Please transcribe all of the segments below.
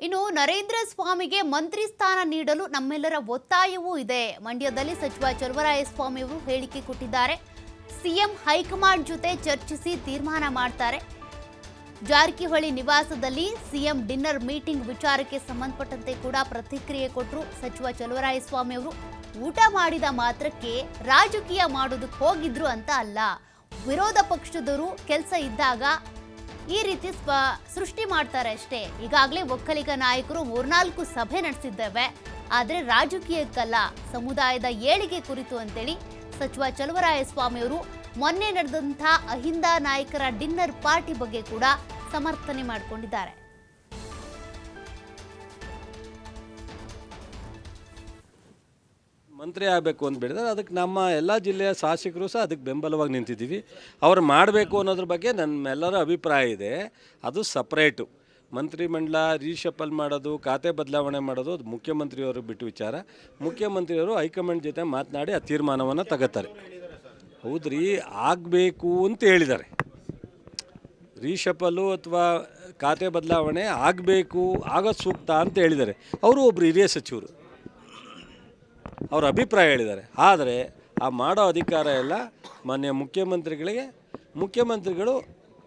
ಇನ್ನು ನರೇಂದ್ರ ಸ್ವಾಮಿಗೆ ಮಂತ್ರಿ ಸ್ಥಾನ ನೀಡಲು ನಮ್ಮೆಲ್ಲರ ಒತ್ತಾಯವೂ ಇದೆ. ಮಂಡ್ಯದಲ್ಲಿ ಸಚಿವ ಚಲುವರಾಯಸ್ವಾಮಿ ಅವರು ಹೇಳಿಕೆ ಕೊಟ್ಟಿದ್ದಾರೆ. ಸಿಎಂ ಹೈಕಮಾಂಡ್ ಜೊತೆ ಚರ್ಚಿಸಿ ತೀರ್ಮಾನ ಮಾಡ್ತಾರೆ. ಜಾರಕಿಹೊಳಿ ನಿವಾಸದಲ್ಲಿ ಸಿಎಂ ಡಿನ್ನರ್ ಮೀಟಿಂಗ್ ವಿಚಾರಕ್ಕೆ ಸಂಬಂಧಪಟ್ಟಂತೆ ಕೂಡ ಪ್ರತಿಕ್ರಿಯೆ ಕೊಟ್ಟರು ಸಚಿವ ಚಲುವರಾಯಸ್ವಾಮಿ ಅವರು. ಊಟ ಮಾಡಿದ ಮಾತ್ರಕ್ಕೆ ರಾಜಕೀಯ ಮಾಡೋದಕ್ಕೆ ಹೋಗಿದ್ರು ಅಂತ ಅಲ್ಲ, ವಿರೋಧ ಪಕ್ಷದವರು ಕೆಲಸ ಇದ್ದಾಗ ಈ ರೀತಿ ಸೃಷ್ಟಿ ಮಾಡ್ತಾರೆ ಅಷ್ಟೇ. ಈಗಾಗಲೇ ಒಕ್ಕಲಿಗ ನಾಯಕರು 3-4 ಸಭೆ ನಡೆಸಿದ್ದೇವೆ, ಆದರೆ ರಾಜಕೀಯಕ್ಕಲ್ಲ, ಸಮುದಾಯದ ಏಳಿಗೆ ಕುರಿತು ಅಂತೇಳಿ ಸಚಿವ ಚಲುವರಾಯಸ್ವಾಮಿ ಅವರು ಮೊನ್ನೆ ನಡೆದಂಥ ಅಹಿಂದ ನಾಯಕರ ಡಿನ್ನರ್ ಪಾರ್ಟಿ ಬಗ್ಗೆ ಕೂಡ ಸಮರ್ಥನೆ ಮಾಡಿಕೊಂಡಿದ್ದಾರೆ. ಮಂತ್ರಿ ಆಗಬೇಕು ಅಂತ ಬಿಡಿದ್ರೆ ಅದಕ್ಕೆ ನಮ್ಮ ಎಲ್ಲ ಜಿಲ್ಲೆಯ ಶಾಸಕರು ಸಹ ಅದಕ್ಕೆ ಬೆಂಬಲವಾಗಿ ನಿಂತಿದ್ದೀವಿ. ಅವ್ರು ಮಾಡಬೇಕು ಅನ್ನೋದ್ರ ಬಗ್ಗೆ ನಮ್ಮೆಲ್ಲರ ಅಭಿಪ್ರಾಯ ಇದೆ. ಅದು ಸಪ್ರೇಟು ಮಂತ್ರಿಮಂಡಲ ರೀಶಫಲ್ ಮಾಡೋದು, ಖಾತೆ ಬದಲಾವಣೆ ಮಾಡೋದು ಅದು ಮುಖ್ಯಮಂತ್ರಿಯವರು ಬಿಟ್ಟು ವಿಚಾರ. ಮುಖ್ಯಮಂತ್ರಿಯವರು ಹೈಕಮಾಂಡ್ ಜೊತೆ ಮಾತನಾಡಿ ಆ ತೀರ್ಮಾನವನ್ನು ತಗೋತಾರೆ. ಹೌದ್ರಿ, ಆಗಬೇಕು ಅಂತ ಹೇಳಿದ್ದಾರೆ. ರೀಶಫಲು ಅಥವಾ ಖಾತೆ ಬದಲಾವಣೆ ಆಗಬೇಕು, ಆಗೋದು ಸೂಕ್ತ ಅಂತ ಹೇಳಿದ್ದಾರೆ. ಅವರು ಒಬ್ಬರು ಹಿರಿಯ ಸಚಿವರು, ಅವ್ರ ಅಭಿಪ್ರಾಯ ಹೇಳಿದ್ದಾರೆ. ಆದರೆ ಆ ಮಾಡೋ ಅಧಿಕಾರ ಎಲ್ಲ ಮಾನ್ಯ ಮುಖ್ಯಮಂತ್ರಿಗಳಿಗೆ, ಮುಖ್ಯಮಂತ್ರಿಗಳು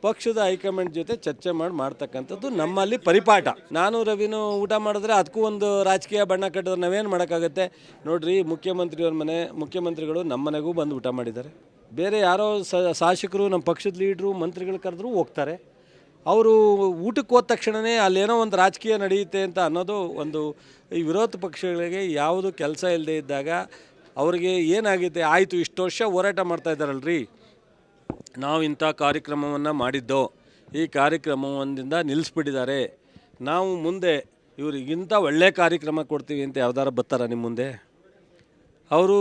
ಪಕ್ಷದ ಹೈಕಮಾಂಡ್ ಜೊತೆ ಚರ್ಚೆ ಮಾಡ್ತಕ್ಕಂಥದ್ದು ನಮ್ಮಲ್ಲಿ ಪರಿಪಾಠ. ನಾನು ರವಿನೂ ಊಟ ಮಾಡಿದ್ರೆ ಅದಕ್ಕೂ ಒಂದು ರಾಜಕೀಯ ಬಣ್ಣ ಕಟ್ಟಿದ್ರೆ ನಾವೇನು ಮಾಡೋಕ್ಕಾಗತ್ತೆ? ನೋಡಿರಿ, ಮುಖ್ಯಮಂತ್ರಿಗಳು ನಮ್ಮ ಮನೆಗೂ ಬಂದು ಊಟ ಮಾಡಿದ್ದಾರೆ. ಬೇರೆ ಯಾರೋ ಶಾಸಕರು, ನಮ್ಮ ಪಕ್ಷದ ಲೀಡ್ರು, ಮಂತ್ರಿಗಳು ಕರೆದ್ರೂ ಹೋಗ್ತಾರೆ. ಅವರು ಊಟಕ್ಕೆ ಹೋದ ತಕ್ಷಣವೇ ಅಲ್ಲೇನೋ ಒಂದು ರಾಜಕೀಯ ನಡೆಯುತ್ತೆ ಅಂತ ಅನ್ನೋದು ಒಂದು ಈ ವಿರೋಧ ಪಕ್ಷಗಳಿಗೆ ಯಾವುದು ಕೆಲಸ ಇಲ್ಲದೆ ಇದ್ದಾಗ ಅವರಿಗೆ ಏನಾಗಿದೆ, ಆಯಿತು ಇಷ್ಟು ವರ್ಷ ಹೋರಾಟ ಮಾಡ್ತಾ ಇದ್ದಾರಲ್ರಿ, ನಾವು ಇಂಥ ಕಾರ್ಯಕ್ರಮವನ್ನು ಮಾಡಿದ್ದೋ, ಈ ಕಾರ್ಯಕ್ರಮದಿಂದ ನಿಲ್ಲಿಸ್ಬಿಟ್ಟಿದ್ದಾರೆ, ನಾವು ಮುಂದೆ ಇವ್ರಿಗಿಂತ ಒಳ್ಳೆಯ ಕಾರ್ಯಕ್ರಮ ಕೊಡ್ತೀವಿ ಅಂತ ಯಾವ್ದಾರು ಬರ್ತಾರ ನಿಮ್ಮ ಮುಂದೆ? ಅವರು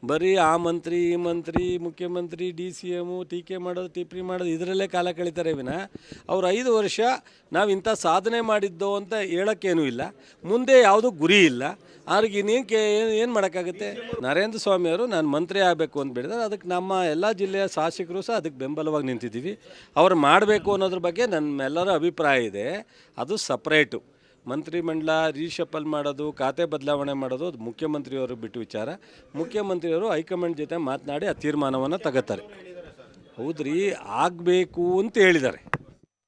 ಬರೀ ಆ ಮಂತ್ರಿ, ಈ ಮಂತ್ರಿ, ಮುಖ್ಯಮಂತ್ರಿ, DCM ಟೀಕೆ ಮಾಡೋದು, ಟಿಪ್ಪಣಿ ಮಾಡೋದು ಇದರಲ್ಲೇ ಕಾಲ ಕಳೀತಾರೆ ವಿನ ಅವ್ರು 5 ವರ್ಷ ನಾವು ಇಂಥ ಸಾಧನೆ ಮಾಡಿದ್ದೋ ಅಂತ ಹೇಳೋಕ್ಕೇನೂ ಇಲ್ಲ, ಮುಂದೆ ಯಾವುದೂ ಗುರಿ ಇಲ್ಲ. ಅವ್ರಿಗೆ ಏನು ಮಾಡೋಕ್ಕಾಗುತ್ತೆ? ನರೇಂದ್ರ ಸ್ವಾಮಿ ಅವರು ನಾನು ಮಂತ್ರಿ ಆಗಬೇಕು ಅಂತ ಬಿಡಿದ್ರೆ ಅದಕ್ಕೆ ನಮ್ಮ ಎಲ್ಲ ಜಿಲ್ಲೆಯ ಶಾಸಕರು ಸಹ ಅದಕ್ಕೆ ಬೆಂಬಲವಾಗಿ ನಿಂತಿದ್ದೀವಿ. ಅವ್ರು ಮಾಡಬೇಕು ಅನ್ನೋದ್ರ ಬಗ್ಗೆ ನಮ್ಮೆಲ್ಲರ ಅಭಿಪ್ರಾಯ ಇದೆ. ಅದು ಸಪ್ರೇಟು ಮಂತ್ರಿಮಂಡಲ ರೀಶಫಲ್ ಮಾಡೋದು, ಖಾತೆ ಬದಲಾವಣೆ ಮಾಡೋದು ಅದು ಮುಖ್ಯಮಂತ್ರಿಯವರು ಬಿಟ್ಟು ವಿಚಾರ. ಮುಖ್ಯಮಂತ್ರಿಯವರು ಹೈಕಮಾಂಡ್ ಜೊತೆ ಮಾತನಾಡಿ ಆ ತೀರ್ಮಾನವನ್ನು ತಗೋತಾರೆ. ಹೌದ್ರಿ, ಆಗಬೇಕು ಅಂತ ಹೇಳಿದ್ದಾರೆ.